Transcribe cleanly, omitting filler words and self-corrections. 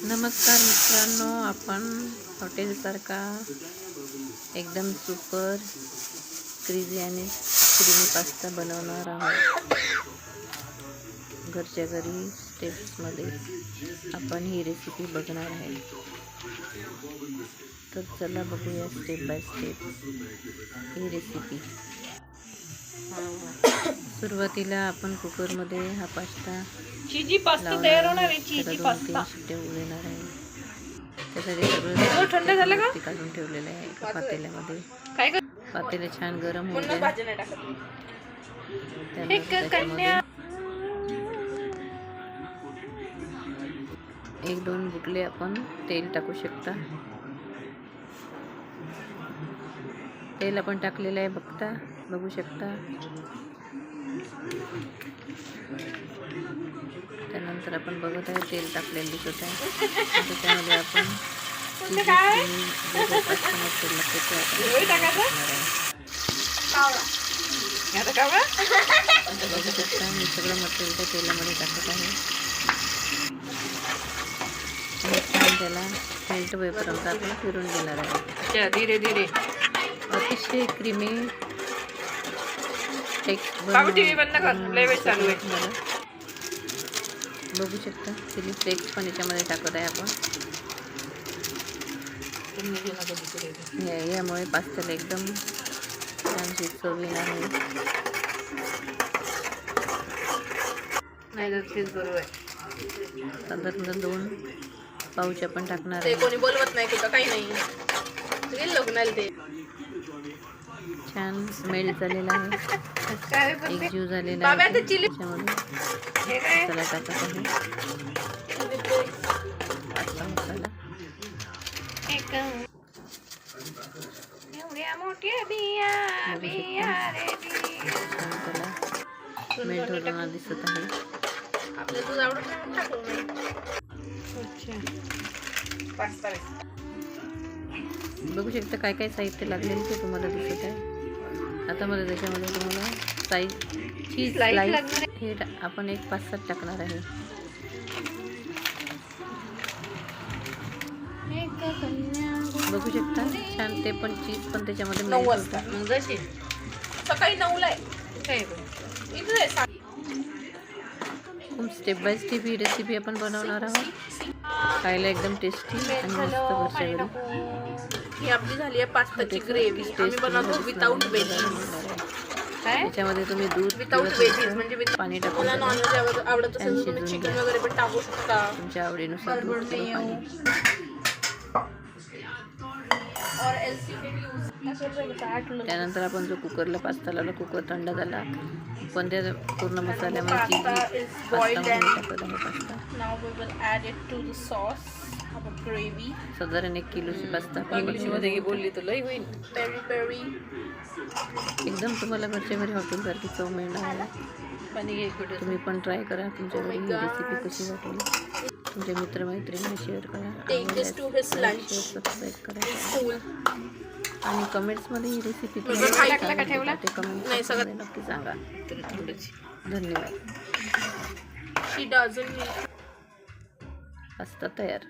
नमस्कार मित्रांनो, आपण हॉटेलसारखा एकदम सुपर क्रिझी आणि क्रीमी पास्ता बनवणार आहोत. घरच्या घरी स्टेप्समध्ये आपण ही रेसिपी बघणार आहे. तर चला बघूया step by step he recipe. सुरुवातीला आपण कुकरमध्ये हा पास्ता चीजी पास्ता तयार होणार आहे. चीजी पास्ता देणार आहे. त्यासाठी सगळं थंड झालं का काढून ठेवलेलं आहे एका पातेल्यामध्ये. काय कर पातेले छान गरम होऊ म्हणून द्या. भाजी नाही टाकत. त्यानंतर त्याच्यामध्ये 1-2 बुटले आपण तेल टाकू शकता. तेल आपण टाकलेलं आहे बघू शकता. त्यानंतर आपण बघत आहे तेल टाकलेलं दिसत आहे. त्याच्यामध्ये आपण बघू शकता मी सगळं मटेरियल त्या तेलामध्ये टाकत आहे. छान त्याला मेल्ट होईपर्यंत आपण फिरून घेणार आहे. धीरे धीरे अतिशय क्रीमी टीव्ही बंद कर, लय वेळ चालू आहे. बघू शकता चिली फ्लेक्स पण याच्यामध्ये टाकत आहे आपण. यामुळे पास्त्याला एकदम छानशी चव येणार आहे. साधारण 2 पाऊच आपण टाकणार आहे. कोणी बोलवत नाही कुठं काही नाही. ते छान स्मेल झालेला आहे. एक जीव झालेला आहे. त्याच्यामध्ये मसाला टाकत आहे. पास्ता मसाला मेल्ट होताना दिसत आहे. बघू शकता काय काय साहित्य लागलेलं ते तुम्हाला दिसत आहे. आता मला त्याच्यामध्ये तुम्हाला चीज स्लाइस हे आपण एक 5-7 टाकणार आहे. बघू शकता छान ते पण चीज पण त्याच्यामध्ये सकाळी 9ला खूप step by step he recipe आपण बनवणार आहोत. खायला एकदम टेस्टी आणि मस्त घरच्या घरी. ही आपली झाली आहे पास्ताची ग्रेव्ही. आम्ही बनवतो विदाउट वेजीज. त्याच्यामध्ये तुम्ही दूध विदाउट वेजीज म्हणजे पाणी टाकून नॉनव्हेज आवडत असेल तर तुम्ही चिकन वगैरे पण टाकू शकता तुमच्या आवडीनुसार. त्यानंतर आपण जो कुकरला पास्ता लावला, कुकर थंड झाला, पण त्या पूर्ण मसाल्यामध्ये टाकत आहे पास्ता. साधारण 1 किलोची पास्ता बोलली तर लई होईल. एकदम तुम्हाला घरच्या घरी हॉटेलसारखी चव मिळणार आहे. तुम्ही पण ट्राय करा. तुमच्या घरी ही रेसिपी कशी वाटली तुमच्या मित्रमैत्रिणींना शेअर करा. सबस्क्राईब करा आणि कमेंट्समध्ये ही रेसिपी कमेंट्समध्ये नक्की सांगा. धन्यवाद. She doesn't पास्ता तयार.